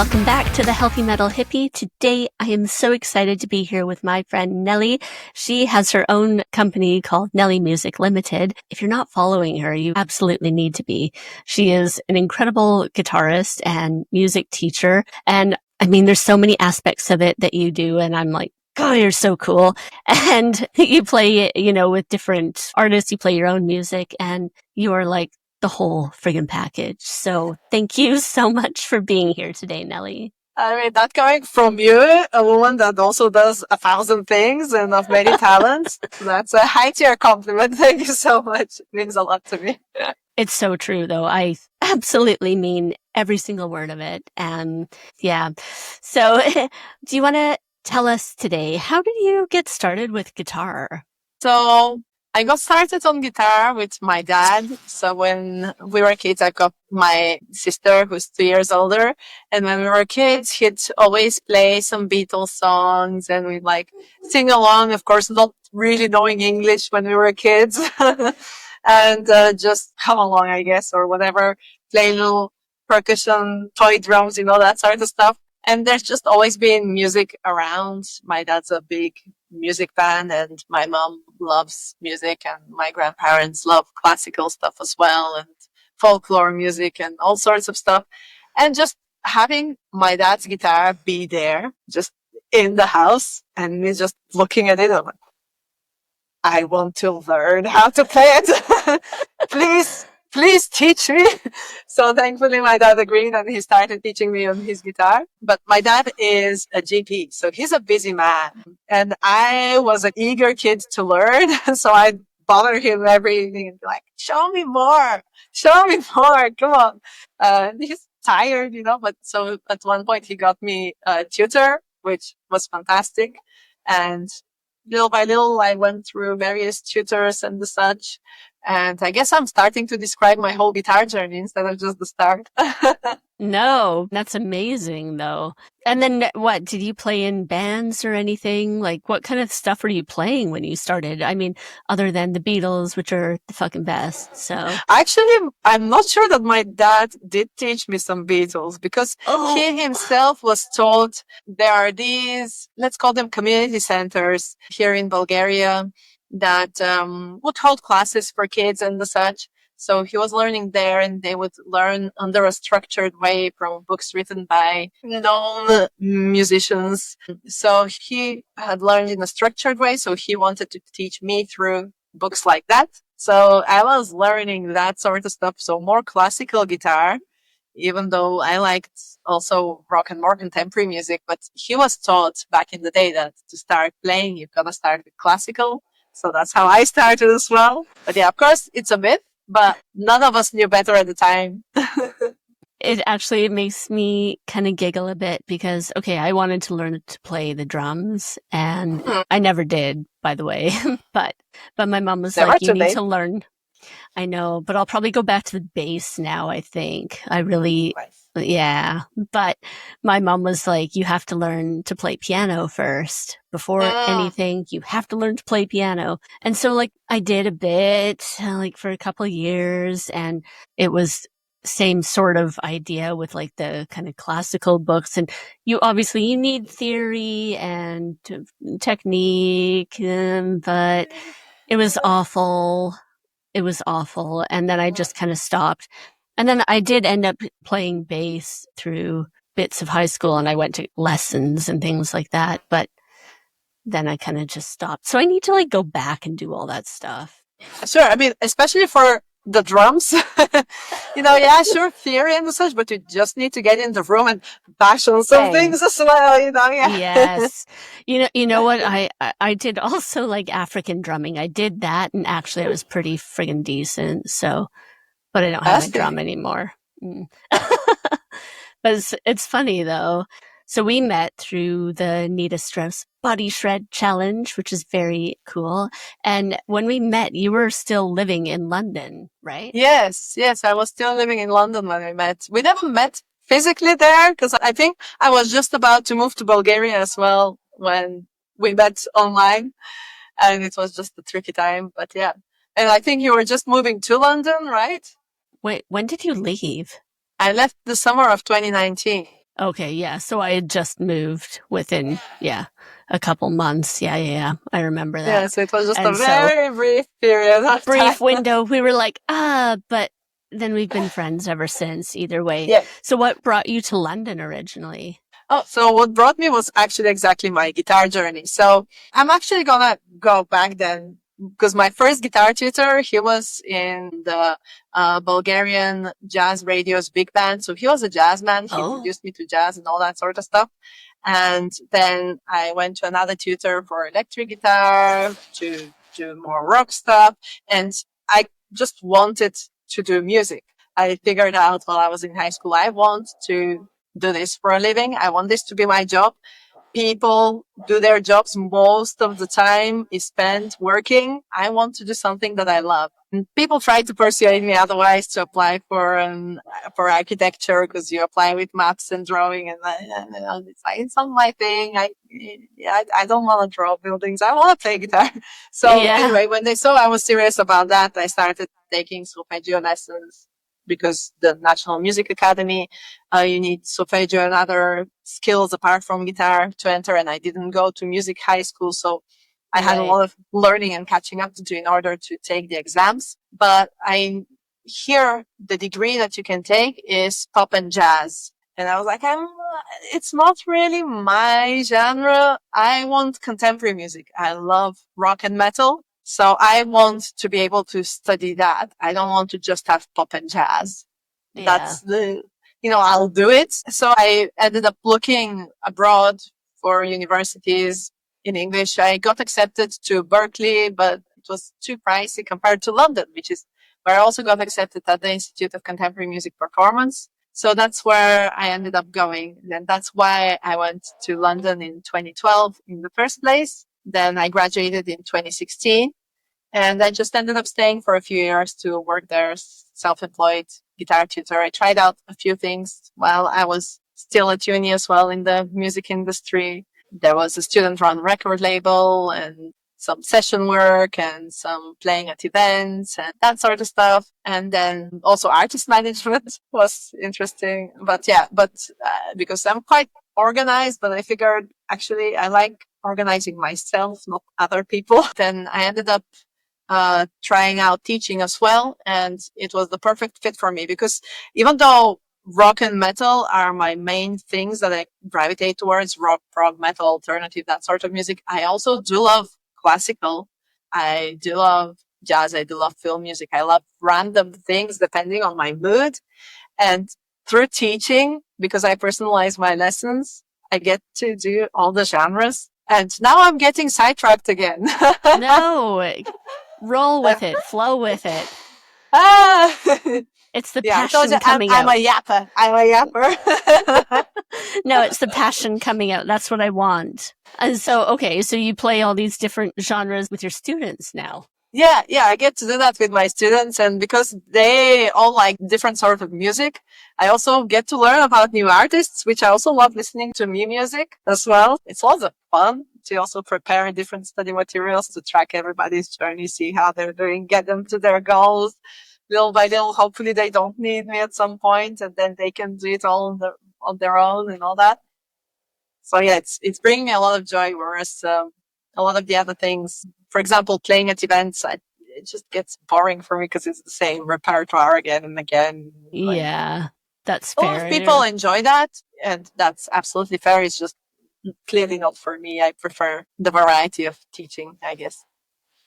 Welcome back to the Healthy Metal Hippie. Today, I am so excited to be here with my friend Neli. She has her own company called Neli Music Limited. If you're not following her, you absolutely need to be. She is an incredible guitarist and music teacher. And I mean, there's so many aspects of it that you do. And I'm like, God, you're so cool. And you play, with different artists. You play your own music and you are like the whole friggin' package. So thank you so much for being here today, Neli. I mean, that coming from you, a woman that also does 1,000 things and of many talents, that's a high tier compliment. Thank you so much. It means a lot to me. It's so true, though. I absolutely mean every single word of it. And yeah. So do you want to tell us today, how did you get started with guitar? So I got started on guitar with my dad. So when we were kids, I got my sister who's 2 years older. And when we were kids, he'd always play some Beatles songs and we'd like sing along, of course, not really knowing English when we were kids. And just come along, I guess, or whatever, play little percussion, toy drums, that sort of stuff. And there's just always been music around. My dad's a big music fan and my mom loves music and my grandparents love classical stuff as well and folklore music and all sorts of stuff. And just having my dad's guitar be there, just in the house, and me just looking at it, I'm like, I want to learn how to play it. Please teach me. So thankfully my dad agreed and he started teaching me on his guitar. But my dad is a GP, so he's a busy man. And I was an eager kid to learn. So I'd bother him every evening and be like, show me more, come on. He's tired, but so at one point he got me a tutor, which was fantastic. And little by little, I went through various tutors and the such. And I guess I'm starting to describe my whole guitar journey instead of just the start. No, that's amazing, though. And then what? Did you play in bands or anything? Like, what kind of stuff were you playing when you started? I mean, other than the Beatles, which are the fucking best. So actually, I'm not sure that my dad did teach me some Beatles because he himself was taught there are these, let's call them community centers here in Bulgaria that would hold classes for kids and the such. So he was learning there and they would learn under a structured way from books written by known musicians. So he had learned in a structured way. So he wanted to teach me through books like that. So I was learning that sort of stuff. So more classical guitar, even though I liked also rock and more contemporary music. But he was taught back in the day that to start playing, you've got to start with classical. So that's how I started as well. But yeah, of course, it's a myth, but none of us knew better at the time. It actually makes me kind of giggle a bit because, okay, I wanted to learn to play the drums and I never did, by the way. but my mom was like, you need to learn. I know, but I'll probably go back to the bass now, I think. Yeah. But my mom was like, you have to learn to play piano first. Before anything, you have to learn to play piano. And so I did a bit, for a couple of years, and it was same sort of idea with the kind of classical books. And you need theory and technique, but it was awful. It was awful. And then I just kind of stopped. And then I did end up playing bass through bits of high school and I went to lessons and things like that. But then I kind of just stopped. So I need to go back and do all that stuff. Sure. I mean, especially for the drums, yeah, sure, theory and such, but you just need to get in the room and bash on some things as well, yeah. Yes. You know what? I did also African drumming. I did that and actually it was pretty friggin' decent. So, but I don't have a drum anymore. But it's funny though. So we met through the Nita Stress Body Shred Challenge, which is very cool. And when we met, you were still living in London, right? Yes. I was still living in London when we met. We never met physically there because I think I was just about to move to Bulgaria as well when we met online. And it was just a tricky time, but yeah. And I think you were just moving to London, right? Wait, when did you leave? I left the summer of 2019. Okay, yeah. So I had just moved within, a couple months. Yeah. I remember that. Yeah, so it was just a And so, very brief period of time. brief window, we were like, but then we've been friends ever since, either way. Yeah. So what brought you to London originally? Oh, so what brought me was actually exactly my guitar journey. So I'm actually gonna go back then because my first guitar tutor, he was in the Bulgarian jazz radio's big band. So he was a jazz man. He introduced me to jazz and all that sort of stuff. And then I went to another tutor for electric guitar, to do more rock stuff. And I just wanted to do music. I figured out while I was in high school, I want to do this for a living. I want this to be my job. People do their jobs most of the time is spent working. I want to do something that I love. And people try to persuade me otherwise to apply for architecture because you apply with maps and drawing, and it's like, it's not my thing. I don't want to draw buildings. I want to play guitar. So anyway, when they saw I was serious about that, I started taking solfeggio lessons because the National Music Academy, you need solfeggio and other skills apart from guitar to enter. And I didn't go to music high school. So I had a lot of learning and catching up to do in order to take the exams. But I hear the degree that you can take is pop and jazz. And I was like, it's not really my genre. I want contemporary music. I love rock and metal. So I want to be able to study that. I don't want to just have pop and jazz. That's I'll do it. So I ended up looking abroad for universities in English. I got accepted to Berkeley, but it was too pricey compared to London, which is where I also got accepted at the Institute of Contemporary Music Performance. So that's where I ended up going. And that's why I went to London in 2012 in the first place. Then I graduated in 2016, and I just ended up staying for a few years to work there as self-employed guitar tutor. I tried out a few things while I was still at uni as well in the music industry. There was a student-run record label and some session work and some playing at events and that sort of stuff. And then also artist management was interesting. But because I'm quite organized, but I figured actually I like organizing myself, not other people. Then I ended up trying out teaching as well. And it was the perfect fit for me because even though rock and metal are my main things that I gravitate towards, rock, prog, metal, alternative, that sort of music, I also do love classical. I do love jazz. I do love film music. I love random things depending on my mood. And through teaching, because I personalize my lessons, I get to do all the genres. And now I'm getting sidetracked again. No, roll with it, flow with it. It's the passion coming out. I'm a yapper. No, it's the passion coming out. That's what I want. And so you play all these different genres with your students now. Yeah, I get to do that with my students, and because they all like different sort of music, I also get to learn about new artists, which I also love listening to new music as well. It's lots of fun to also prepare different study materials to track everybody's journey, see how they're doing, get them to their goals little by little. Hopefully they don't need me at some point, and then they can do it all on their own and all that. So yeah, it's bringing me a lot of joy, whereas a lot of the other things, for example, playing at events, it just gets boring for me because it's the same repertoire again and again. Yeah, that's fair. A lot of people enjoy that, and that's absolutely fair. It's just clearly not for me. I prefer the variety of teaching, I guess.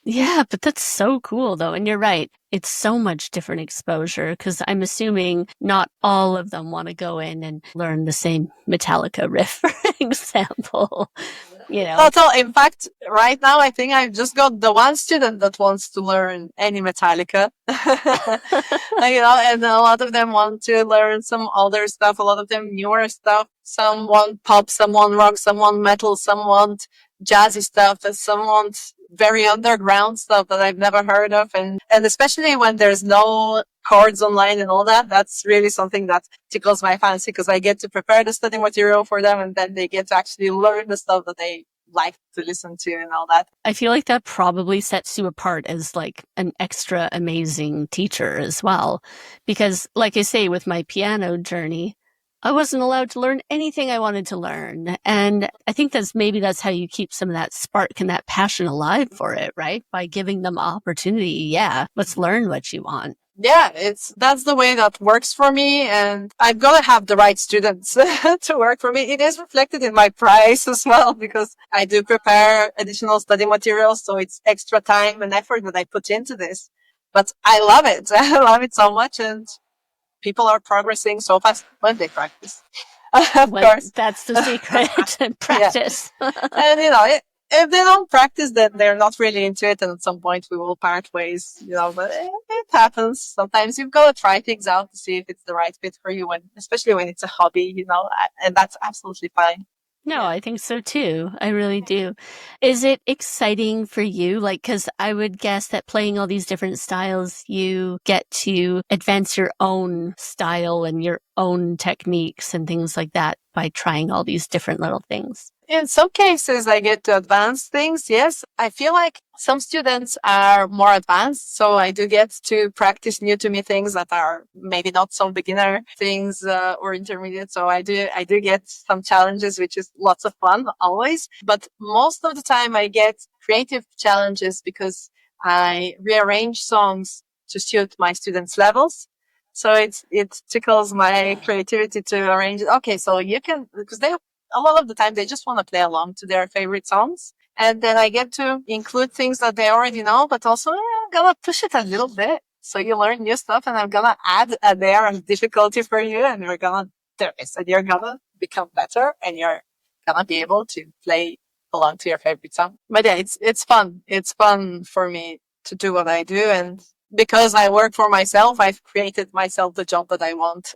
Yeah, but that's so cool though. And you're right. It's so much different exposure because I'm assuming not all of them want to go in and learn the same Metallica riff, for example. So in fact, right now, I think I've just got the one student that wants to learn any Metallica. And a lot of them want to learn some older stuff, a lot of them newer stuff. Some want pop, some want rock, some want metal, some want jazzy stuff, and some want very underground stuff that I've never heard of. And especially when there's no chords online and all that, that's really something that tickles my fancy because I get to prepare the study material for them, and then they get to actually learn the stuff that they like to listen to and all that. I feel like that probably sets you apart as like an extra amazing teacher as well. Because like I say, with my piano journey, I wasn't allowed to learn anything I wanted to learn. And I think that's how you keep some of that spark and that passion alive for it, right? By giving them opportunity. Yeah, let's learn what you want. Yeah, that's the way that works for me, and I've got to have the right students to work for me. It is reflected in my price as well, because I do prepare additional study materials, so it's extra time and effort that I put into this. But I love it. I love it so much, and people are progressing so fast when they practice. Of course. That's the secret. Practice. And, if they don't practice, then they're not really into it. And at some point we will part ways, but it happens. Sometimes you've got to try things out to see if it's the right fit for you, especially when it's a hobby, and that's absolutely fine. No, I think so too. I really do. Is it exciting for you? Because I would guess that playing all these different styles, you get to advance your own style and your own techniques and things like that by trying all these different little things. In some cases, I get to advance things. Yes, I feel like some students are more advanced. So I do get to practice new to me things that are maybe not so beginner things or intermediate. So I do get some challenges, which is lots of fun always. But most of the time I get creative challenges because I rearrange songs to suit my students' levels. So it tickles my creativity to arrange it. Okay, so you can, because a lot of the time they just want to play along to their favorite songs. And then I get to include things that they already know, but also I'm going to push it a little bit. So you learn new stuff, and I'm going to add a layer of difficulty for you, and we're going to do this, and you're going to become better, and you're going to be able to play along to your favorite song. But yeah, it's fun. It's fun for me to do what I do. And because I work for myself, I've created myself the job that I want.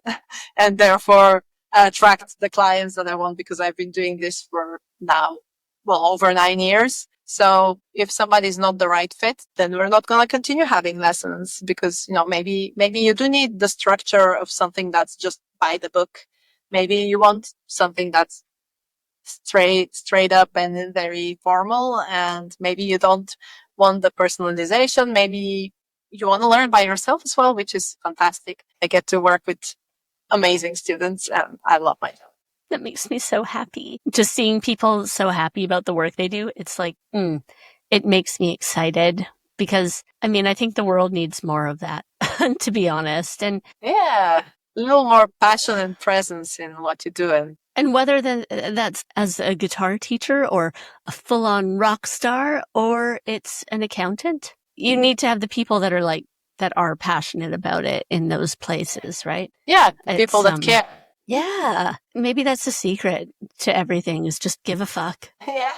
And therefore, attract the clients that I want, because I've been doing this for now, over 9 years. So if somebody's not the right fit, then we're not going to continue having lessons, because, maybe you do need the structure of something that's just by the book. Maybe you want something that's straight up and very formal, and maybe you don't want the personalization. Maybe you want to learn by yourself as well, which is fantastic. I get to work with amazing students, and I love my job. That makes me so happy. Just seeing people so happy about the work they do, it's like, it makes me excited, because, I think the world needs more of that, to be honest. And yeah, a little more passion and presence in what you do. And whether that's as a guitar teacher or a full-on rock star, or it's an accountant, you need to have the people that are passionate about it in those places, right? Yeah, people that care. Yeah, maybe that's the secret to everything, is just give a fuck. Yeah.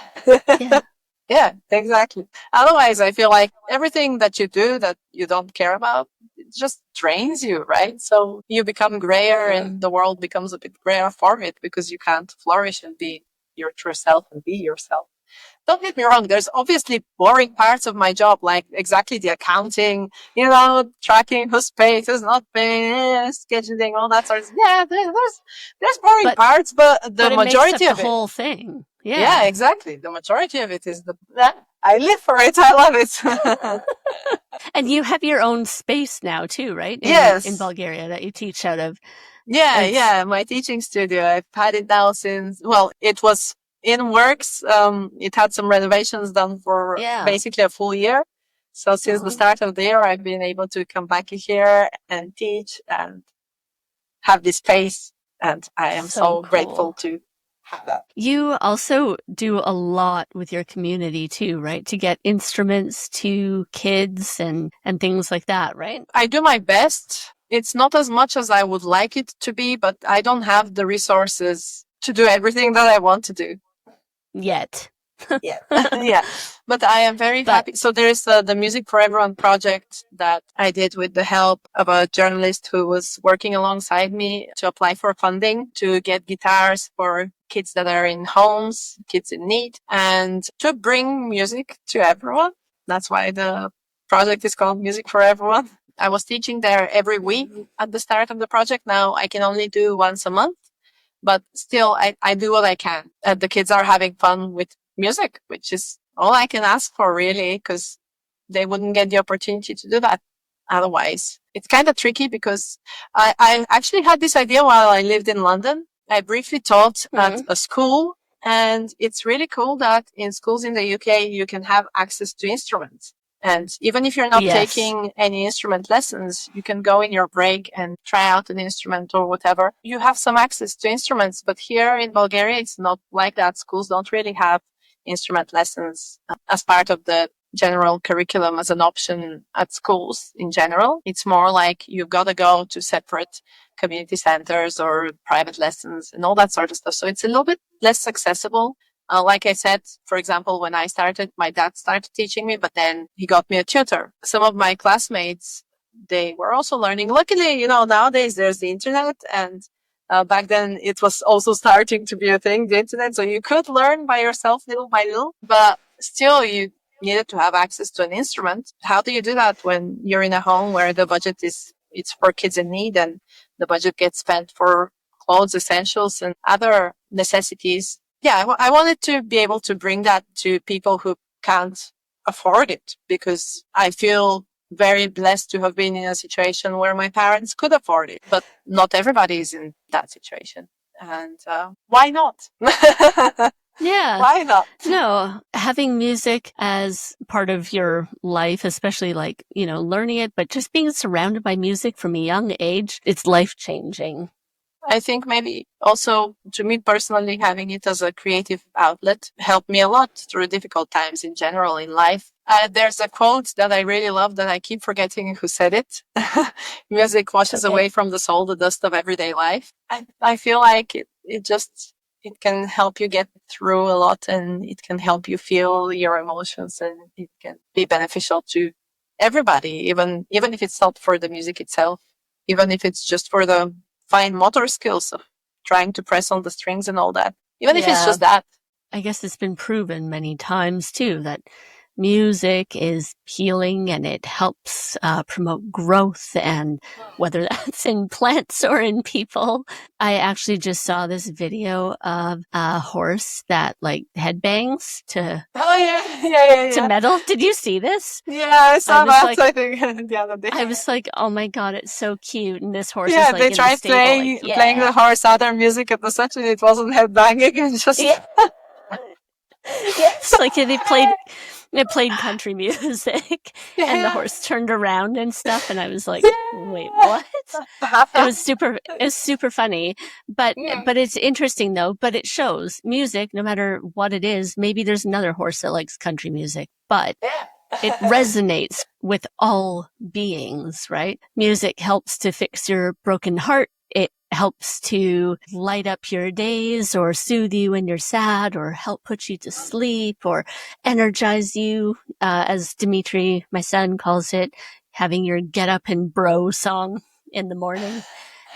Yeah. Yeah, exactly. Otherwise, I feel like everything that you do that you don't care about, it just drains you, right? So you become grayer, and the world becomes a bit grayer for it, because you can't flourish and be your true self and be yourself. Don't get me wrong, there's obviously boring parts of my job, like exactly the accounting, tracking who's paid, who's not paid, scheduling, all that sort of. Yeah, there's boring parts, but the majority of the whole thing. Yeah. Yeah, exactly. The majority of it is I live for it. I love it. And you have your own space now too, right? Yes. In Bulgaria, that you teach out of. Yeah. My teaching studio, I've had it now since, it was in works. It had some renovations done for basically a full year. So since the start of the year, I've been able to come back here and teach and have this space. And I am so grateful to have that. You also do a lot with your community too, right? To get instruments to kids and things like that, right? I do my best. It's not as much as I would like it to be, but I don't have the resources to do everything that I want to do. Yet. Yeah. But I am very happy. So there is the Music for Everyone project that I did with the help of a journalist who was working alongside me to apply for funding to get guitars for kids that are in homes, kids in need, and to bring music to everyone. That's why the project is called Music for Everyone. I was teaching there every week at the start of the project. Now I can only do once a month, but still I do what I can. The kids are having fun with music, which is all I can ask for, really, because they wouldn't get the opportunity to do that otherwise. It's kind of tricky because I actually had this idea while I lived in London. I briefly taught at a school, and it's really cool that in schools in the UK, you can have access to instruments. And even if you're not taking any instrument lessons, you can go in your break and try out an instrument or whatever. You have some access to instruments, but here in Bulgaria, it's not like that. Schools don't really have instrument lessons as part of the general curriculum as an option at schools in general. It's more like you've got to go to separate community centers or private lessons and all that sort of stuff. So it's a little bit less accessible. Like I said, for example, when I started, my dad started teaching me, but then he got me a tutor. Some of my classmates, they were also learning. Luckily, nowadays there's the internet, and back then it was also starting to be a thing, the internet. So you could learn by yourself little by little, but still you needed to have access to an instrument. How do you do that when you're in a home where the budget it's for kids in need, and the budget gets spent for clothes, essentials, and other necessities? Yeah, I wanted to be able to bring that to people who can't afford it, because I feel very blessed to have been in a situation where my parents could afford it, but not everybody is in that situation. And why not? Yeah. Why not? No, having music as part of your life, especially learning it, but just being surrounded by music from a young age, it's life-changing. I think maybe also, to me personally, having it as a creative outlet helped me a lot through difficult times in general in life. There's a quote that I really love that I keep forgetting who said it. Music washes away from the soul the dust of everyday life. I feel like it can help you get through a lot, and it can help you feel your emotions, and it can be beneficial to everybody, even if it's not for the music itself, even if it's just for the fine motor skills of trying to press on the strings and all that. Even if it's just that. I guess it's been proven many times too that music is healing, and it helps promote growth, and whether that's in plants or in people. I actually just saw this video of a horse that headbangs to to metal. Did you see this? Yeah, I saw that. I think the other day. I was like, oh my god, it's so cute, and this horse is they tried playing the horse other music at the session. It wasn't headbanging, and just it's like it played country music, and the horse turned around and stuff, and I was like, wait, what? It was super funny, but it's interesting though. But it shows music, no matter what it is. Maybe there's another horse that likes country music, but it resonates with all beings, right? Music helps to fix your broken heart. It helps to light up your days, or soothe you when you're sad, or help put you to sleep, or energize you, as Dimitri, my son, calls it, having your get up and bro song in the morning.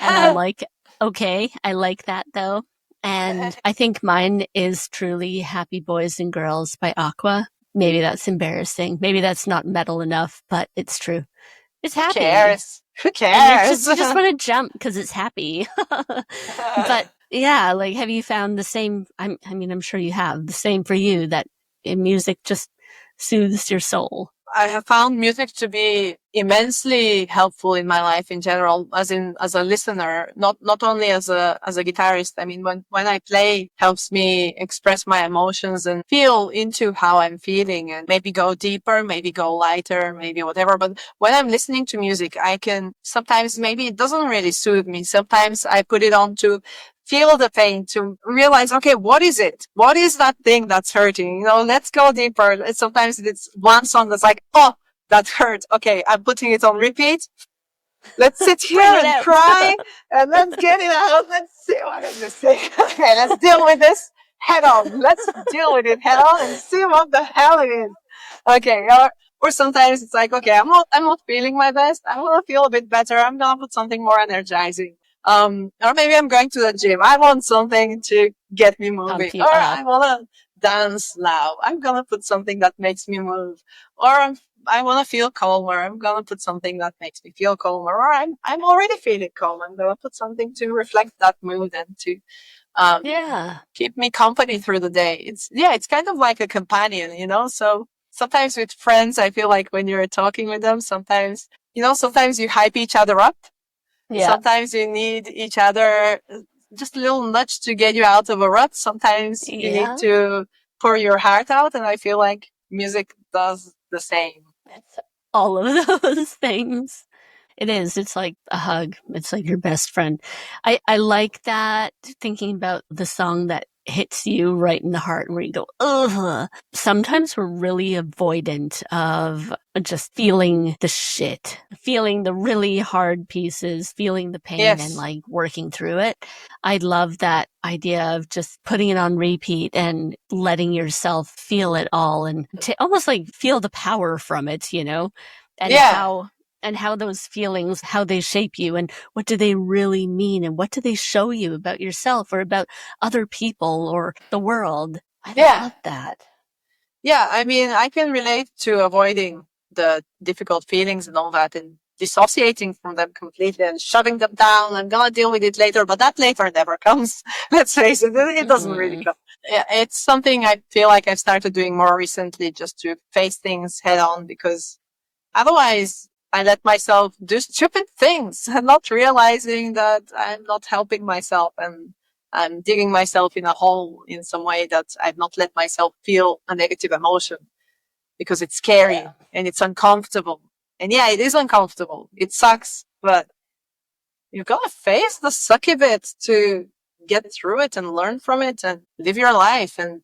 And I'm like, okay, I like that though. And I think mine is truly Happy Boys and Girls by Aqua. Maybe that's embarrassing. Maybe that's not metal enough, but it's true. It's happy. Who cares? You just want to jump because it's happy. But yeah, have you found the same? I'm sure you have the same for you, that music just soothes your soul. I have found music to be immensely helpful in my life in general, as a listener, not only as a guitarist. I mean, when I play, helps me express my emotions and feel into how I'm feeling, and maybe go deeper, maybe go lighter, maybe whatever. But when I'm listening to music, I can sometimes, maybe it doesn't really soothe me. Sometimes I put it on to feel the pain, to realize, okay, what is it? What is that thing that's hurting? Let's go deeper. Sometimes it's one song that's like, oh, that hurt. Okay, I'm putting it on repeat. Let's sit here and cry, and let's get it out. Let's see what is this thing. Okay, let's deal with this head on. Let's deal with it head on and see what the hell it is. Okay, or sometimes it's like, okay, I'm not feeling my best. I want to feel a bit better. I'm gonna put something more energizing. Or maybe I'm going to the gym. I want something to get me moving. Or I want to dance now. I'm going to put something that makes me move. Or I want to feel calmer. I'm going to put something that makes me feel calmer. Or I'm already feeling calm. I'm going to put something to reflect that mood and to keep me company through the day. It's kind of like a companion, So sometimes with friends, I feel like when you're talking with them, sometimes sometimes you hype each other up. Yeah. Sometimes you need each other, just a little nudge to get you out of a rut. Sometimes you need to pour your heart out. And I feel like music does the same. It's all of those things. It is. It's like a hug. It's like your best friend. I like that, thinking about the song that hits you right in the heart where you go, ugh. Sometimes we're really avoidant of just feeling the shit, feeling the really hard pieces, feeling the pain and like working through it. I love that idea of just putting it on repeat and letting yourself feel it all and to almost like feel the power from it, and how those feelings, how they shape you and what do they really mean and what do they show you about yourself or about other people or the world. I love that. Yeah, I mean, I can relate to avoiding the difficult feelings and all that and dissociating from them completely and shutting them down. I'm going to deal with it later, but that later never comes. Let's face it, it doesn't really come. Yeah, it's something I feel like I've started doing more recently, just to face things head on, because otherwise I let myself do stupid things and not realizing that I'm not helping myself and I'm digging myself in a hole in some way that I've not let myself feel a negative emotion because it's scary and it's uncomfortable. And yeah, it is uncomfortable. It sucks, but you've got to face the sucky bit to get through it and learn from it and live your life and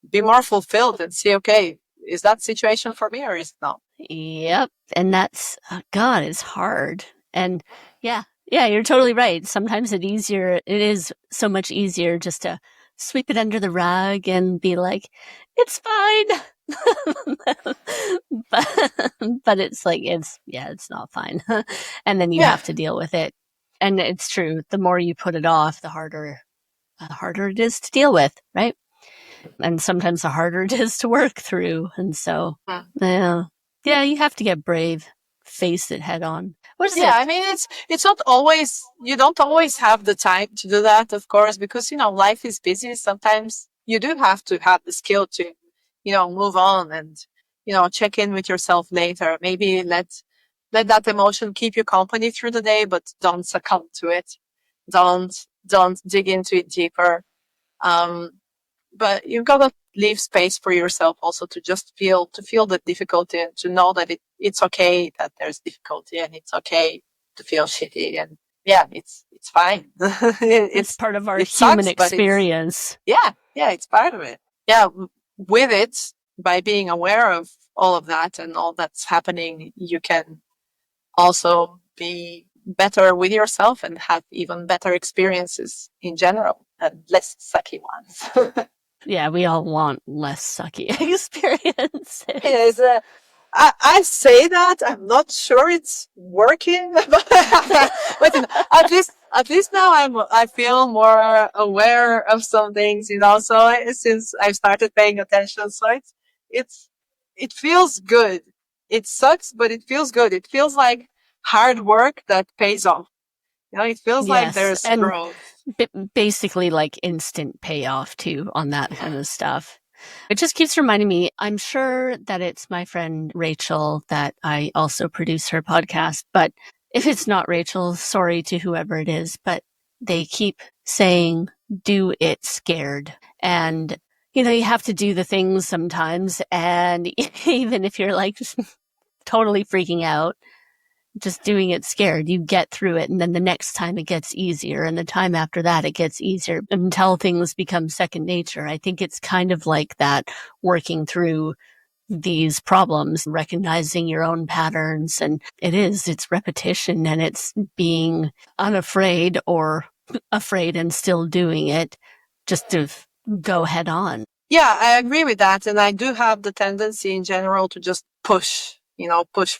be more fulfilled and see, okay, is that situation for me or is it not? Yep. And that's, God, it's hard. And yeah, you're totally right. Sometimes it is so much easier just to sweep it under the rug and be like, it's fine. but it's like, it's not fine. And then you have to deal with it. And it's true. The more you put it off, the harder it is to deal with, right? And sometimes the harder it is to work through. And so, yeah, you have to get brave, face it head on. I mean, it's not always, you don't always have the time to do that, of course, because, life is busy. Sometimes you do have to have the skill to, move on and, check in with yourself later. Maybe let that emotion keep you company through the day, but don't succumb to it. Don't dig into it deeper. But you've got to leave space for yourself also to just feel the difficulty and to know that it's okay that there's difficulty and it's okay to feel shitty and it's fine. it's part of our human experience. It's part of it. Yeah, with it, by being aware of all of that and all that's happening, you can also be better with yourself and have even better experiences in general and less sucky ones. Yeah, we all want less sucky experiences. Yes, I say that. I'm not sure it's working, but at least now I feel more aware of some things, So since I've started paying attention, so it feels good. It sucks, but it feels good. It feels like hard work that pays off. It feels like there's growth. Basically like instant payoff too on that kind of stuff. It just keeps reminding me, I'm sure that it's my friend Rachel that I also produce her podcast, but if it's not Rachel, sorry to whoever it is, but they keep saying, do it scared. And, you have to do the things sometimes. And even if you're like totally freaking out, just doing it scared, you get through it. And then the next time it gets easier. And the time after that, it gets easier until things become second nature. I think it's kind of like that, working through these problems, recognizing your own patterns. And it's repetition and it's being unafraid or afraid and still doing it just to go head on. Yeah, I agree with that. And I do have the tendency in general to just push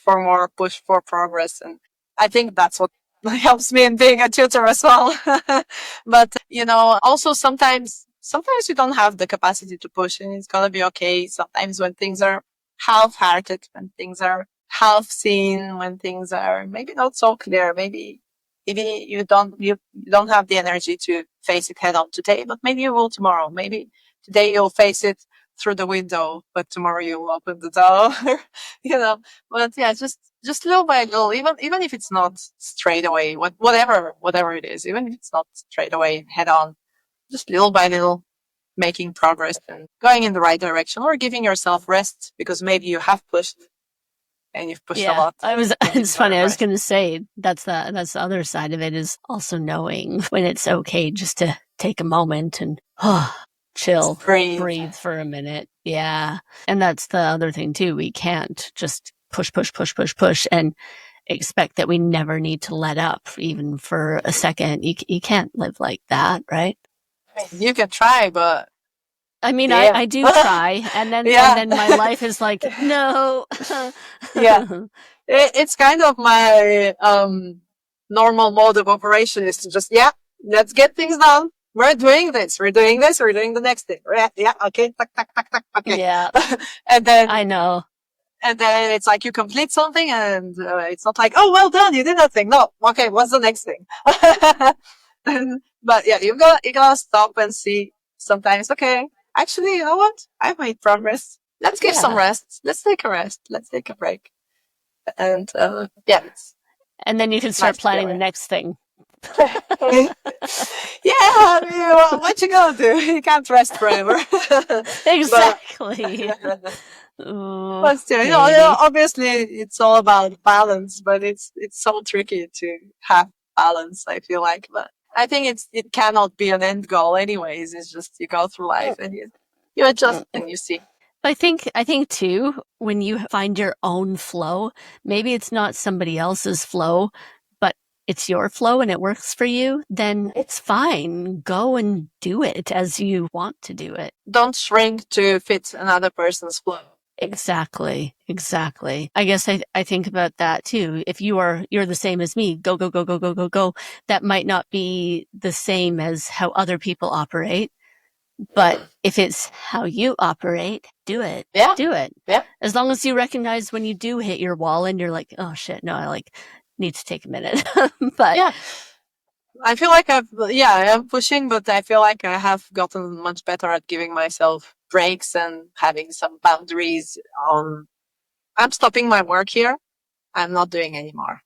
for more, push for progress. And I think that's what helps me in being a tutor as well. But, also sometimes you don't have the capacity to push and it's going to be okay. Sometimes when things are half-hearted, when things are half seen, when things are maybe not so clear, maybe you don't have the energy to face it head on today, but maybe you will tomorrow. Maybe today you'll face it through the window, but tomorrow you'll open the door. You know, but yeah, just little by little, even if it's not straight away, whatever it is, even if it's not straight away head on, just little by little making progress and going in the right direction, or giving yourself rest because maybe you have pushed and you've pushed a lot. It's funny. I was going to say that's the other side of it, is also knowing when it's okay just to take a moment and chill, breathe for a minute. Yeah. And that's the other thing too. We can't just push and expect that we never need to let up even for a second. You can't live like that, right? You can try, but I mean, yeah. I do try, and then my life is like, no. Yeah, it's kind of my normal mode of operation is to just let's get things done. We're doing this. We're doing the next thing. Yeah, okay, okay. Yeah, and then I know. And then it's like you complete something, and it's not like, oh, well done, you did that thing. No, okay, what's the next thing? But yeah, you gotta stop and see. Sometimes, okay, actually, you know what? I've made progress. Let's give some rest. Let's take a rest. Let's take a break. And and then you can start planning the next thing. Yeah, I mean, what you gonna do? You can't rest forever. Exactly. But still, obviously, it's all about balance. But it's so tricky to have balance, I feel like. But I think it cannot be an end goal, anyways. It's just you go through life and you adjust and you see. I think too, when you find your own flow, maybe it's not somebody else's flow, but it's your flow and it works for you, then it's fine. Go and do it as you want to do it. Don't shrink to fit another person's flow. Exactly. I guess I think about that too. If you're the same as me, go. That might not be the same as how other people operate. But if it's how you operate, do it. Yeah. Do it. Yeah. As long as you recognize when you do hit your wall and you're like, oh shit, no, I need to take a minute. But yeah. I feel like I am pushing, but I feel like I have gotten much better at giving myself breaks and having some boundaries. I'm stopping my work here. I'm not doing any more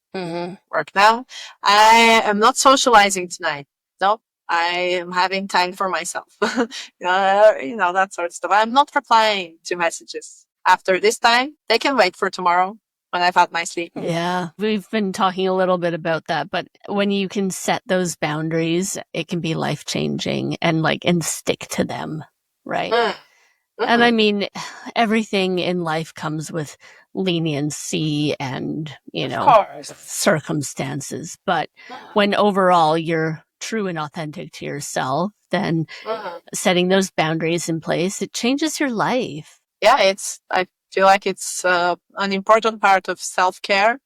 work now. I am not socializing tonight. No, I am having time for myself. That sort of stuff. I'm not replying to messages after this time. They can wait for tomorrow when I've had my sleep. Yeah, we've been talking a little bit about that, but when you can set those boundaries, it can be life-changing and stick to them, right? And I mean, everything in life comes with leniency and, circumstances. But when overall you're true and authentic to yourself, then setting those boundaries in place, it changes your life. Yeah, I feel like it's an important part of self-care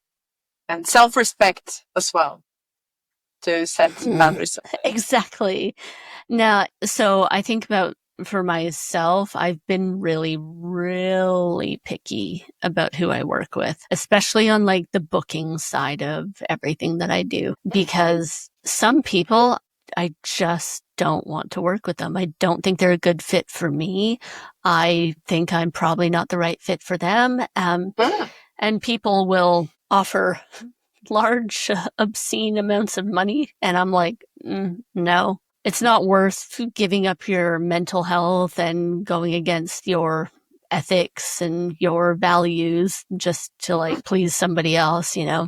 and self-respect as well, to set boundaries. Exactly. Now, so I think about, for myself, I've been really, really picky about who I work with, especially on the booking side of everything that I do, because some people, I just don't want to work with them. I don't think they're a good fit for me. I think I'm probably not the right fit for them. And people will offer large, obscene amounts of money. And I'm like, no. It's not worth giving up your mental health and going against your ethics and your values just to please somebody else, Yeah,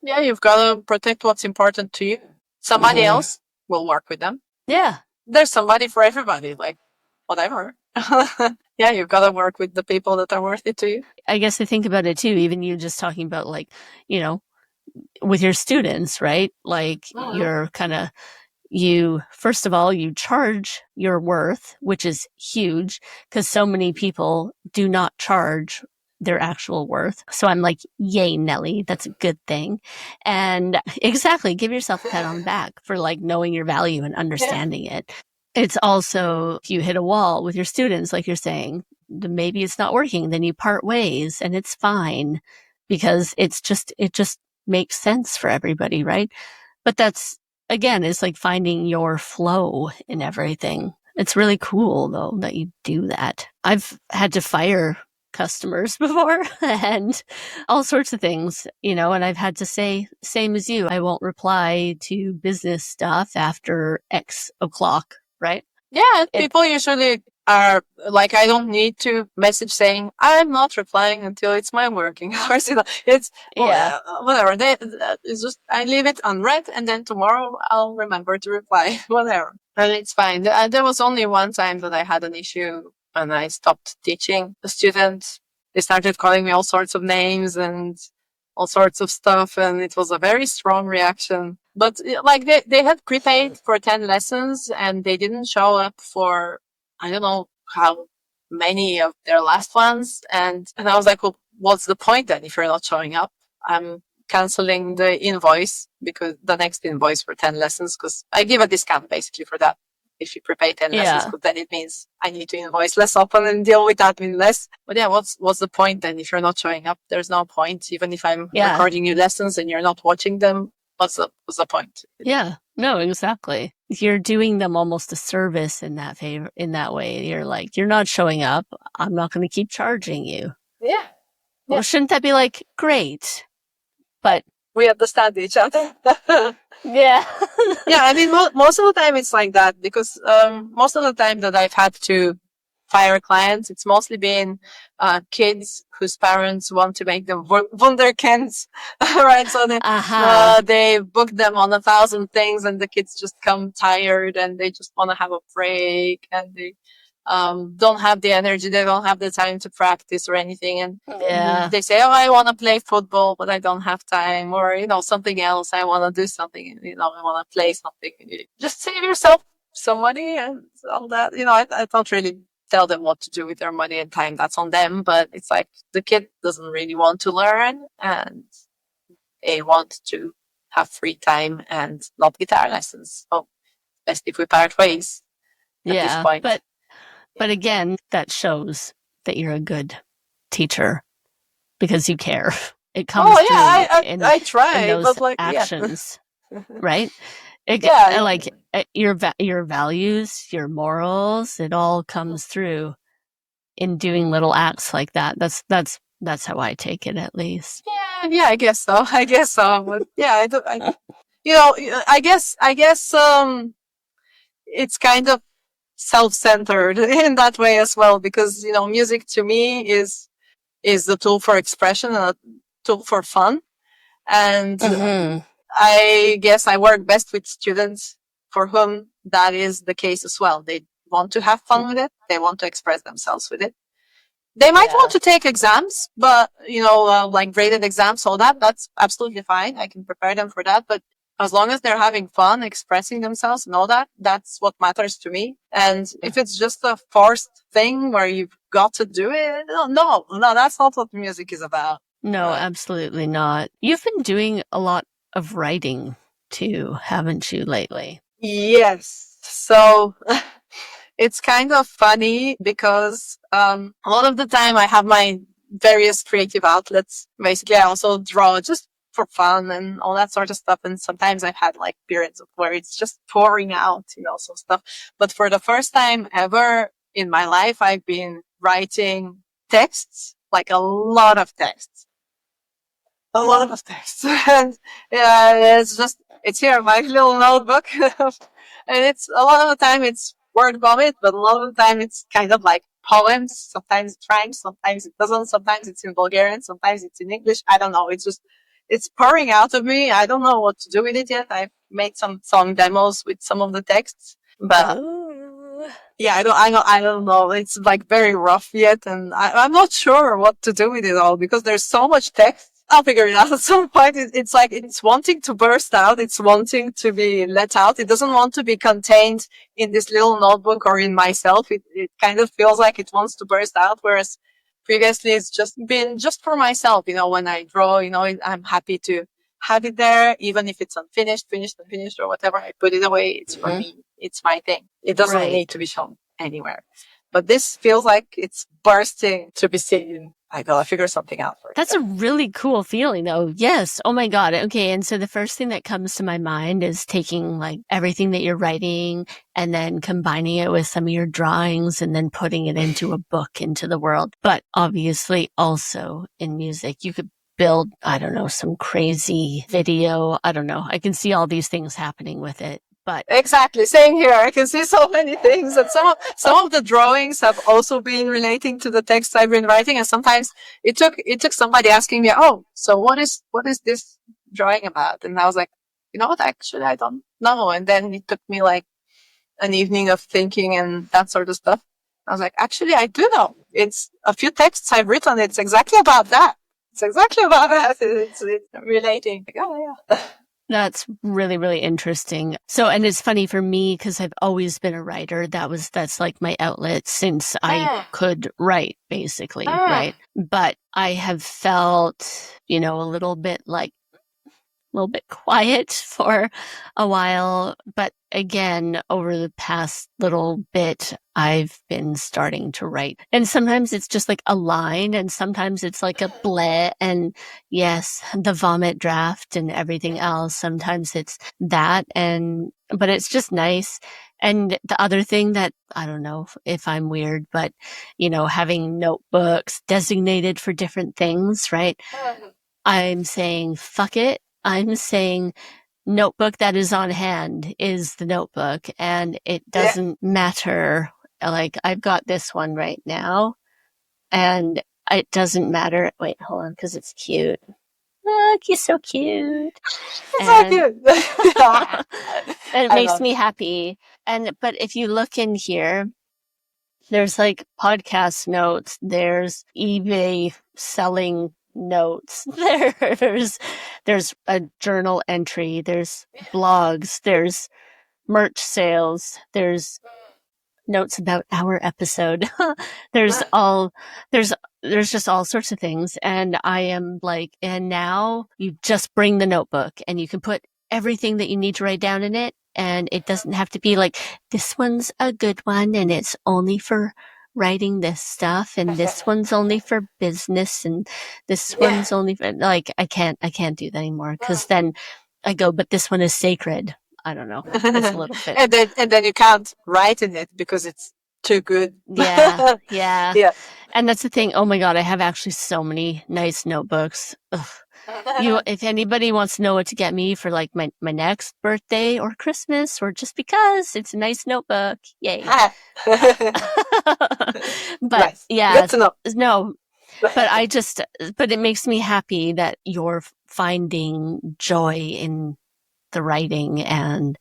you've got to protect what's important to you. Somebody else will work with them. Yeah. There's somebody for everybody, whatever. Yeah, you've got to work with the people that are worth it to you. I guess I think about it too, even you just talking about with your students, right? You're kind of, first of all, you charge your worth, which is huge because so many people do not charge their actual worth. So I'm like, yay, Nelly, that's a good thing. And exactly, give yourself a pat on the back for knowing your value and understanding it. It's also, if you hit a wall with your students, like you're saying, maybe it's not working, then you part ways and it's fine because it just makes sense for everybody, right? But that's, again, it's finding your flow in everything. It's really cool though that you do that. I've had to fire customers before and all sorts of things, and I've had to say, same as you, I won't reply to business stuff after X o'clock, right? Yeah, people usually are like, I don't need to message saying I'm not replying until it's my working hours. It's whatever. It's just I leave it unread, and then tomorrow I'll remember to reply. Whatever, and it's fine. There was only one time that I had an issue, and I stopped teaching the students. They started calling me all sorts of names and all sorts of stuff, and it was a very strong reaction. But like they had prepaid for 10 lessons and they didn't show up for, I don't know how many of their last ones. And I was like, well, what's the point then if you're not showing up? I'm canceling the invoice, because the next invoice for 10 lessons, because I give a discount basically for that. If you prepay 10 lessons, because then it means I need to invoice less often and deal with admin less. But yeah, what's the point then if you're not showing up? There's no point. Even if I'm recording you lessons and you're not watching them, what's the point? Yeah, no, exactly. You're doing them almost a service in that way. You're like, you're not showing up, I'm not going to keep charging you. Yeah. Well, shouldn't that be like, great? But we understand each other. Yeah. Yeah, I mean, most of the time it's like that, because most of the time that I've had to fire clients, it's mostly been kids whose parents want to make them wunderkinds, right? So they book them on 1,000 things, and the kids just come tired and they just want to have a break, and they don't have the energy, they don't have the time to practice or anything, and they say, oh, I want to play football but I don't have time, or something else, I want to do something, I want to play something. Just save yourself some money and all that. I don't really tell them what to do with their money and time. That's on them, but it's like the kid doesn't really want to learn and they want to have free time and not guitar lessons. So best if we part ways at this point. But again, that shows that you're a good teacher because you care. It comes through I try, in those but like actions, right? Like your values, your morals, it all comes through in doing little acts like that. That's how I take it, at least. Yeah, I guess so. But yeah, I guess it's kind of self-centered in that way as well, because music to me is the tool for expression and a tool for fun, and I guess I work best with students for whom that is the case as well. They want to have fun with it, they want to express themselves with it. They might want to take exams, but like graded exams, all that's absolutely fine. I can prepare them for that, but as long as they're having fun, expressing themselves and all that, that's what matters to me. And if it's just a forced thing where you've got to do it, no, that's not what music is about. No, absolutely not. You've been doing a lot of writing too, haven't you, lately? Yes. So it's kind of funny because a lot of the time I have my various creative outlets. Basically, I also draw just for fun and all that sort of stuff. And sometimes I've had like periods where it's just pouring out, some stuff. But for the first time ever in my life, I've been writing texts, like a lot of texts. And it's here in my little notebook. And it's a lot of the time it's word vomit, but a lot of the time it's kind of like poems. Sometimes it rhymes, sometimes it doesn't, sometimes it's in Bulgarian, sometimes it's in English. I don't know. It's pouring out of me. I don't know what to do with it yet. I've made some song demos with some of the texts, but yeah, I don't know. It's like very rough yet, and I'm not sure what to do with it all because there's so much text. I'll figure it out at some point. It's like it's wanting to burst out. It's wanting to be let out. It doesn't want to be contained in this little notebook or in myself. It kind of feels like it wants to burst out, whereas previously it's just been just for myself. When I draw, I'm happy to have it there, even if it's unfinished, finished, or whatever. I put it away. It's for me. It's my thing. It doesn't need to be shown anywhere. But this feels like it's bursting to be seen I gotta figure something out for it. That's a really cool feeling though. Yes. Oh my God. Okay. And so the first thing that comes to my mind is taking like everything that you're writing and then combining it with some of your drawings and then putting it into a book into the world. But obviously also in music, you could build, I don't know, some crazy video. I don't know. I can see all these things happening with it. But exactly, same here. I can see so many things, and some of the drawings have also been relating to the text I've been writing. And sometimes it took somebody asking me, "Oh, so what is this drawing about?" And I was like, "You know what? Actually, I don't know." And then it took me like an evening of thinking and that sort of stuff. I was like, "Actually, I do know. It's a few texts I've written. It's exactly about that. It's exactly about that. It's relating." Like, oh yeah. That's really, really interesting. So, and it's funny for me because I've always been a writer. That's like my outlet since I could write, basically, right? But I have felt, a little bit quiet for a while. But again, over the past little bit, I've been starting to write. And sometimes it's just like a line and sometimes it's like a bleh. And yes, the vomit draft and everything else. Sometimes it's that. But it's just nice. And the other thing that I don't know if I'm weird, but having notebooks designated for different things, right? I'm saying, fuck it. I'm saying notebook that is on hand is the notebook and it doesn't matter. Like I've got this one right now and it doesn't matter. Wait, hold on. Cause it's cute. Look, he's so cute. It's so cute. And it makes me happy. But if you look in here, there's like podcast notes. There's eBay selling notes. There's a journal entry. There's blogs. There's merch sales. There's notes about our episode. there's just all sorts of things. And I am like, and now you just bring the notebook and you can put everything that you need to write down in it. And it doesn't have to be like, this one's a good one and it's only for writing this stuff and this one's only for business and this one's only for like, I can't do that anymore. Cause then I go, but this one is sacred. I don't know. It's a little bit. and then you can't write in it because it's too good. Yeah. And that's the thing. Oh my God. I have actually so many nice notebooks. Ugh. If anybody wants to know what to get me for like my next birthday or Christmas or just because it's a nice notebook, yay. But nice. Yeah, good to know. No, but it makes me happy that you're finding joy in the writing and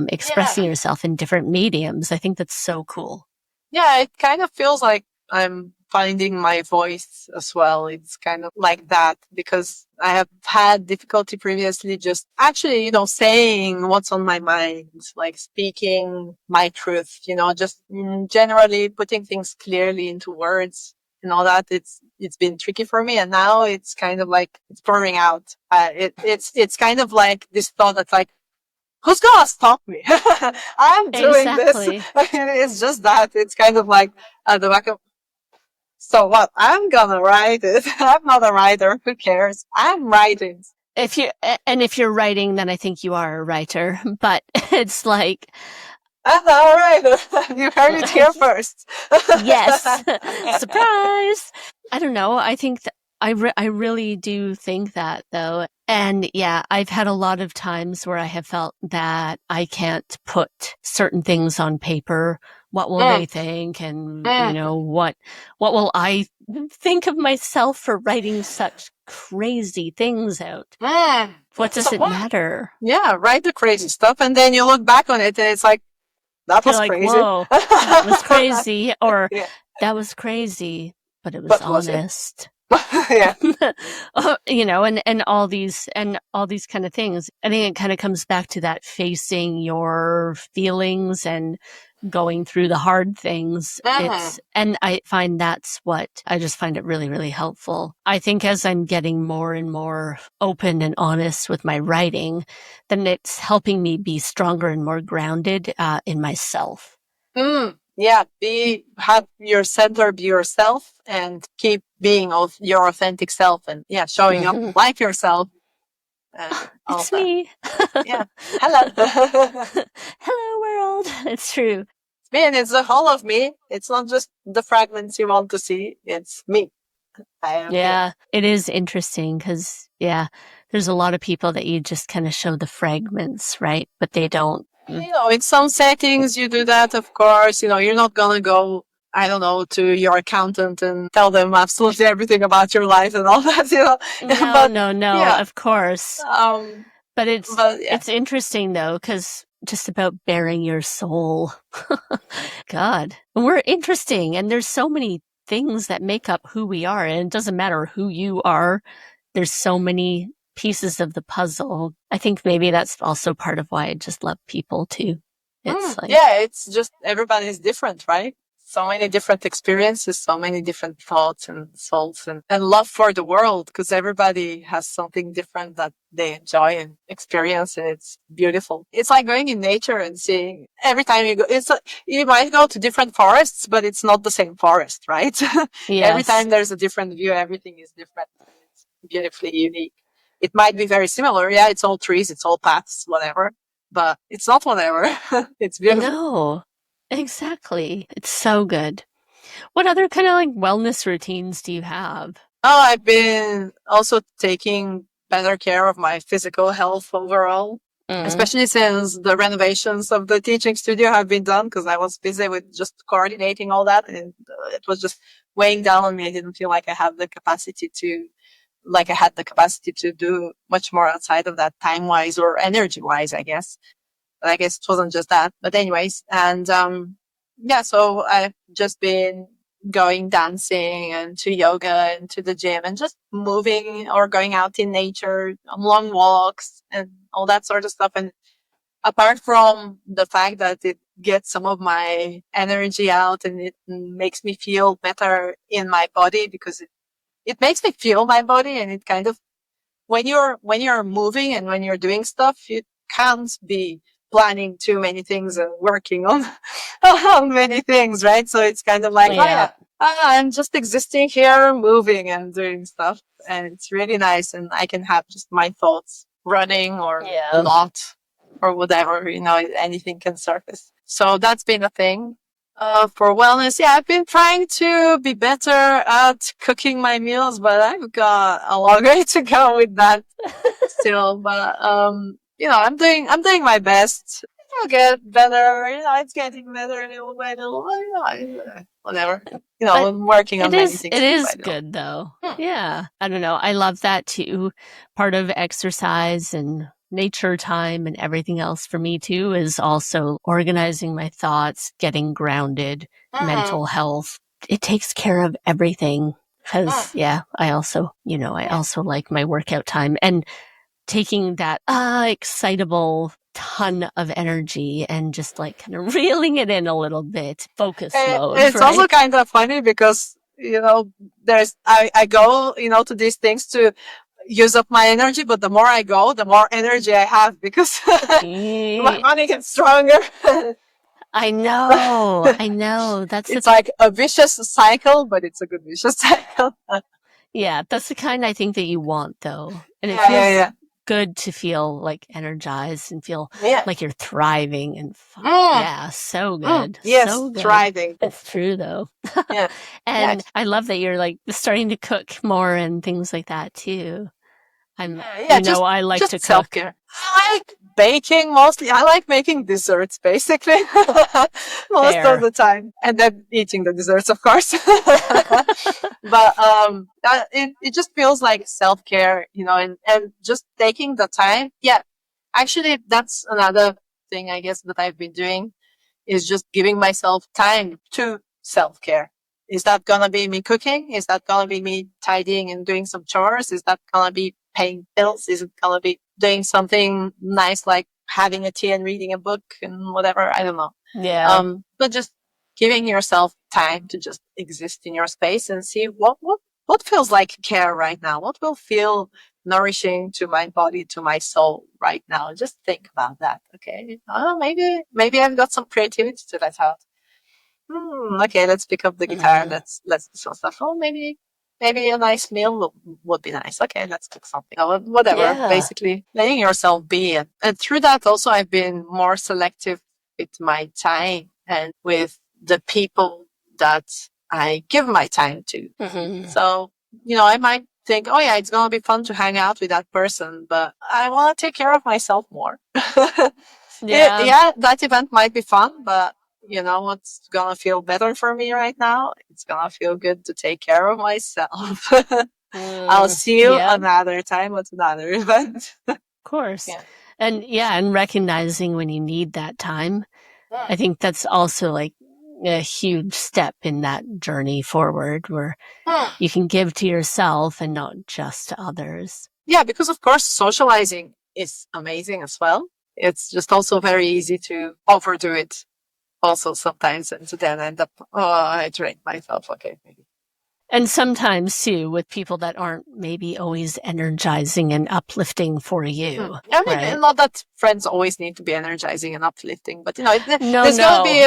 expressing yourself in different mediums. I think that's so cool. Yeah, it kind of feels like I'm finding my voice as well. It's kind of like that because I have had difficulty previously just actually, saying what's on my mind, like speaking my truth, just generally putting things clearly into words and all that. It's been tricky for me. And now it's kind of like it's pouring out. It's kind of like this thought that's like, who's gonna stop me? I'm doing this. It's just that. It's kind of like at the back of, so what? I'm gonna write it. I'm not a writer. Who cares? I'm writing. If you're writing, then I think you are a writer. But it's like, I'm not a writer. You heard it here first. Yes. Surprise. I don't know. I think I really do think that though. And yeah, I've had a lot of times where I have felt that I can't put certain things on paper. What will they think? And, what will I think of myself for writing such crazy things out? What does it matter? Yeah, write the crazy stuff. And then you look back on it and it's like, that was crazy. Whoa, that was crazy. Or that was crazy, but it was honest. Yeah. And all these kind of things. I think it kind of comes back to that facing your feelings and going through the hard things. And I find I just find it really, really helpful. I think as I'm getting more and more open and honest with my writing, then it's helping me be stronger and more grounded in myself. have your center, be yourself, and keep being your authentic self, and showing up like yourself. It's that. Me. Yeah. Hello. Hello, world. It's true. It's me, and it's the whole of me. It's not just the fragments you want to see. It's me. I am here. It is interesting because, there's a lot of people that you just kind of show the fragments, right? But they don't. In some settings, you do that, of course. You're not going to go, I don't know, to your accountant and tell them absolutely everything about your life and all that, No, of course. But it's interesting, though, because just about bearing your soul. God, we're interesting. And there's so many things that make up who we are. And it doesn't matter who you are. There's so many pieces of the puzzle. I think maybe that's also part of why I just love people too. It's just everybody's different, right? So many different experiences, so many different thoughts and souls and love for the world, because everybody has something different that they enjoy and experience, and it's beautiful. It's like going in nature and seeing every time you go, you might go to different forests, but it's not the same forest, right? Yes. Every time there's a different view, everything is different. It's beautifully unique. It might be very similar. Yeah, it's all trees, it's all paths, whatever. But it's not whatever. It's beautiful. No, exactly. It's so good. What other kind of like wellness routines do you have? Oh, I've been also taking better care of my physical health overall, especially since the renovations of the teaching studio have been done, because I was busy with just coordinating all that, and it was just weighing down on me. I didn't feel like I had the capacity to do much more outside of that, time-wise or energy-wise, I guess. But I guess it wasn't just that. But anyways, and so I've just been going dancing and to yoga and to the gym and just moving or going out in nature on long walks and all that sort of stuff. And apart from the fact that it gets some of my energy out and it makes me feel better in my body, because it makes me feel my body, and it kind of, when you're moving and when you're doing stuff, you can't be planning too many things and working on many things, right? So it's kind of like, I'm just existing here, moving and doing stuff, and it's really nice. And I can have just my thoughts running or not or whatever, anything can surface. So that's been a thing. For wellness, I've been trying to be better at cooking my meals, but I've got a long way to go with that still. But I'm doing my best. I'll get better. It's getting better little by little. Whatever. I'm working on many things. It is good though. Yeah, I don't know. I love that too. Part of exercise and nature time and everything else for me too is also organizing my thoughts, getting grounded, mental health. It takes care of everything because I also like my workout time and taking that excitable ton of energy and just like kind of reeling it in a little bit, focus mode. It's also kind of funny because I go to these things to use up my energy, but the more I go, the more energy I have, because my body gets stronger. I know. It's like a vicious cycle, but it's a good vicious cycle. Yeah, that's the kind I think that you want, though. And it feels good to feel like energized and feel like you're thriving and so good. Yes, so good. Thriving. It's true though. And I love that you're like starting to cook more and things like that too. I like to cook. Self-care. I like baking mostly. I like making desserts basically most of the time, and then eating the desserts, of course. But it just feels like self-care, and just taking the time. Yeah, actually, that's another thing I guess that I've been doing, is just giving myself time to self-care. Is that gonna be me cooking? Is that gonna be me tidying and doing some chores? Is that gonna be paying bills? Is it gonna be doing something nice like having a tea and reading a book and whatever? I don't know. Yeah. But just giving yourself time to just exist in your space and see what feels like care right now. What will feel nourishing to my body, to my soul right now. Just think about that. Okay. Maybe I've got some creativity to let out. Okay, let's pick up the guitar. Let's do some stuff. Oh, maybe a nice meal would be nice. Okay, let's cook something. Whatever. Yeah. Basically, letting yourself be. And through that, also, I've been more selective with my time and with the people that I give my time to. So, I might think, oh yeah, it's going to be fun to hang out with that person, but I want to take care of myself more. Yeah, that event might be fun, but you know what's gonna feel better for me right now? It's gonna feel good to take care of myself. I'll see you another time at another event. Of course. And recognizing when you need that time. I think that's also like a huge step in that journey forward where you can give to yourself and not just to others. Yeah, because of course socializing is amazing as well. It's just also very easy to overdo it also sometimes and to then end up, I drained myself. Okay, maybe. And sometimes too with people that aren't maybe always energizing and uplifting for you. I mean, right? Not that friends always need to be energizing and uplifting, but there's gonna be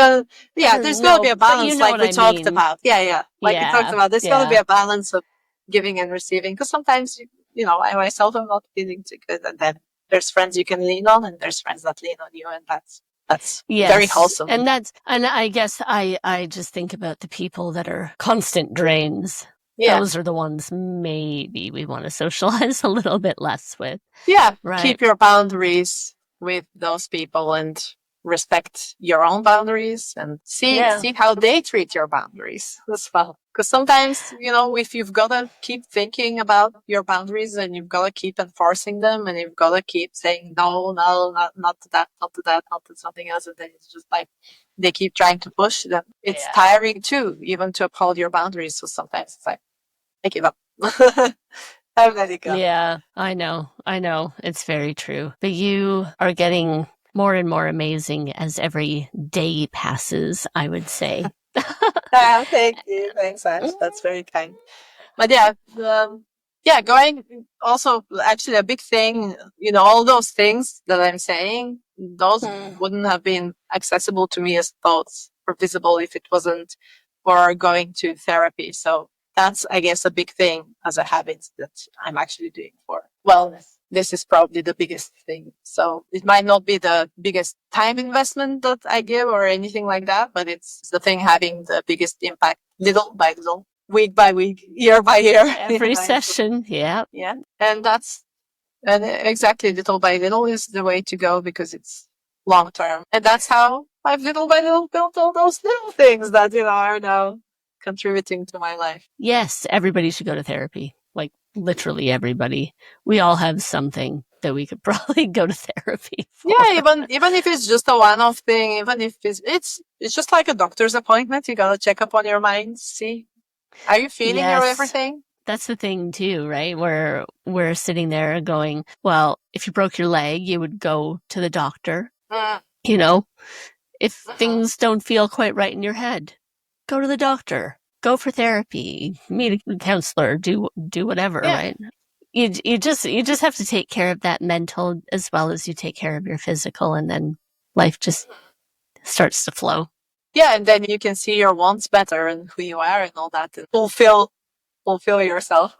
gonna be a balance, like we talked about. Like we talked about. There's gonna be a balance of giving and receiving, because sometimes I myself am not feeling too good, and then there's friends you can lean on, and there's friends that lean on you, and that's very wholesome. And I guess I just think about the people that are constant drains. Those are the ones maybe we want to socialize a little bit less with. Yeah, right. Keep your boundaries with those people and respect your own boundaries and see how they treat your boundaries as well. Because sometimes, if you've got to keep thinking about your boundaries and you've got to keep enforcing them and you've got to keep saying, no, not to that, not to that, not to something else. And then it's just like they keep trying to push them. It's tiring too, even to uphold your boundaries. So sometimes it's like, I give up. I let it go. Yeah, I know. It's very true. But you are getting more and more amazing as every day passes, I would say. Thank you. Thanks, Ash. That's very kind. But going also actually a big thing, all those things that I'm saying, those wouldn't have been accessible to me as thoughts or visible if it wasn't for going to therapy. So that's, I guess, a big thing as a habit that I'm actually doing for wellness. This is probably the biggest thing. So it might not be the biggest time investment that I give or anything like that, but it's the thing having the biggest impact little by little, week by week, year by year. Every session. Yeah. Yeah. And exactly little by little is the way to go because it's long term. And that's how I've little by little built all those little things that, are now contributing to my life. Yes, everybody should go to therapy. Like literally everybody. We all have something that we could probably go to therapy for. Yeah, even if it's just a one-off thing, even if it's just like a doctor's appointment, you gotta check up on your mind, see, are you feeling your everything? That's the thing too, right? Where we're sitting there going, well, if you broke your leg, you would go to the doctor. If things don't feel quite right in your head, go to the doctor, go for therapy, meet a counselor, do whatever, right? You just have to take care of that mental as well as you take care of your physical, and then life just starts to flow. Yeah, and then you can see your wants better and who you are and all that, and fulfill yourself.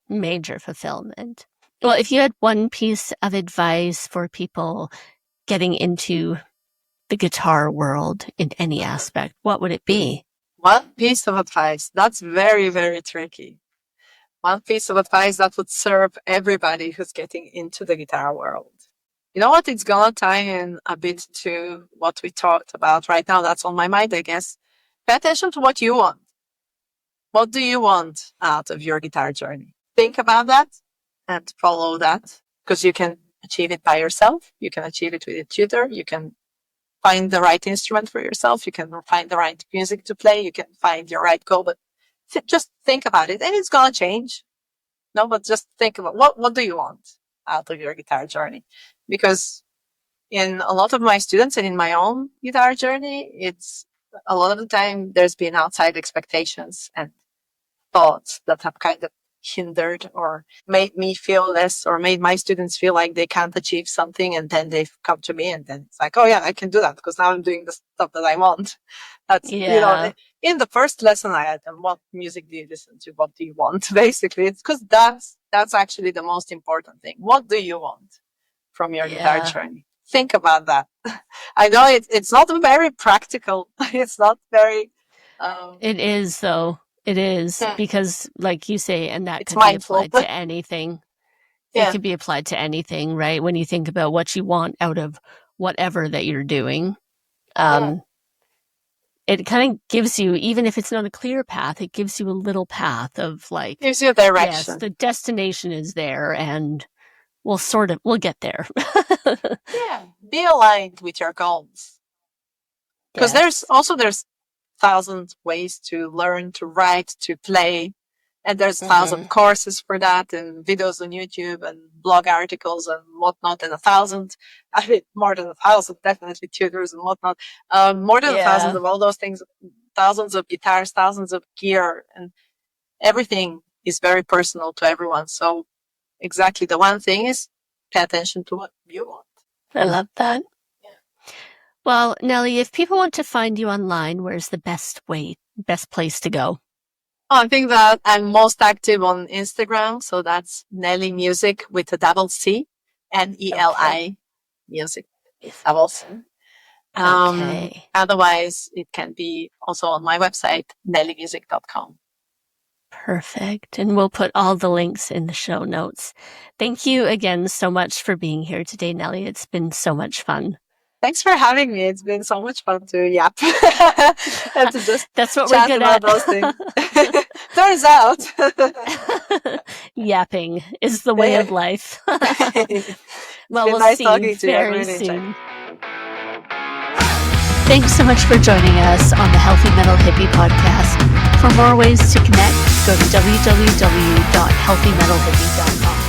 Major fulfillment. Well, if you had one piece of advice for people getting into the guitar world in any aspect, what would it be? One piece of advice. That's very, very tricky. One piece of advice that would serve everybody who's getting into the guitar world. You know what? It's going to tie in a bit to what we talked about right now. That's on my mind, I guess. Pay attention to what you want. What do you want out of your guitar journey? Think about that and follow that, because you can achieve it by yourself. You can achieve it with a tutor. You can find the right instrument for yourself. You can find the right music to play. You can find your right goal, but just think about it, and it's going to change. No, but just think about what do you want out of your guitar journey? Because in a lot of my students and in my own guitar journey, it's a lot of the time there's been outside expectations and thoughts that have kind of hindered or made me feel less, or made my students feel like they can't achieve something, and then they've come to me and then it's like, oh yeah, I can do that because now I'm doing the stuff that I want. That's, in the first lesson I had them, what music do you listen to? What do you want? Basically, it's because that's actually the most important thing. What do you want from your guitar journey? Think about that. I know it's not very practical. It's not very... It is, though. It is, because like you say, and that could mindful. be applied to anything. It could be applied to anything, right? When you think about what you want out of whatever that you're doing, it kind of gives you, even if it's not a clear path, it gives you a little path of like... gives you a direction. Yes, the destination is there, and we'll get there. Be aligned with your goals. Because there's 1,000 ways to learn, to write, to play. And there's 1,000 courses for that, and videos on YouTube and blog articles and whatnot, and 1,000, I mean, more than 1,000, definitely tutors and whatnot. More than 1,000 of all those things, thousands of guitars, thousands of gear, and everything is very personal to everyone. So exactly, the one thing is pay attention to what you want. I love that. Well, Neli, if people want to find you online, where's the best place to go? I think that I'm most active on Instagram. So that's Neli Music with a double C, Neli Music with double C. Otherwise, it can be also on my website, nelimusic.com. Perfect. And we'll put all the links in the show notes. Thank you again so much for being here today, Neli. It's been so much fun. Thanks for having me. It's been so much fun to yap and to just That's what chat we're good about at. Those things. Turns out. Yapping is the way of life. Well, we'll nice see you very soon. Thanks so much for joining us on the Healthy Metal Hippie podcast. For more ways to connect, go to www.healthymetalhippie.com.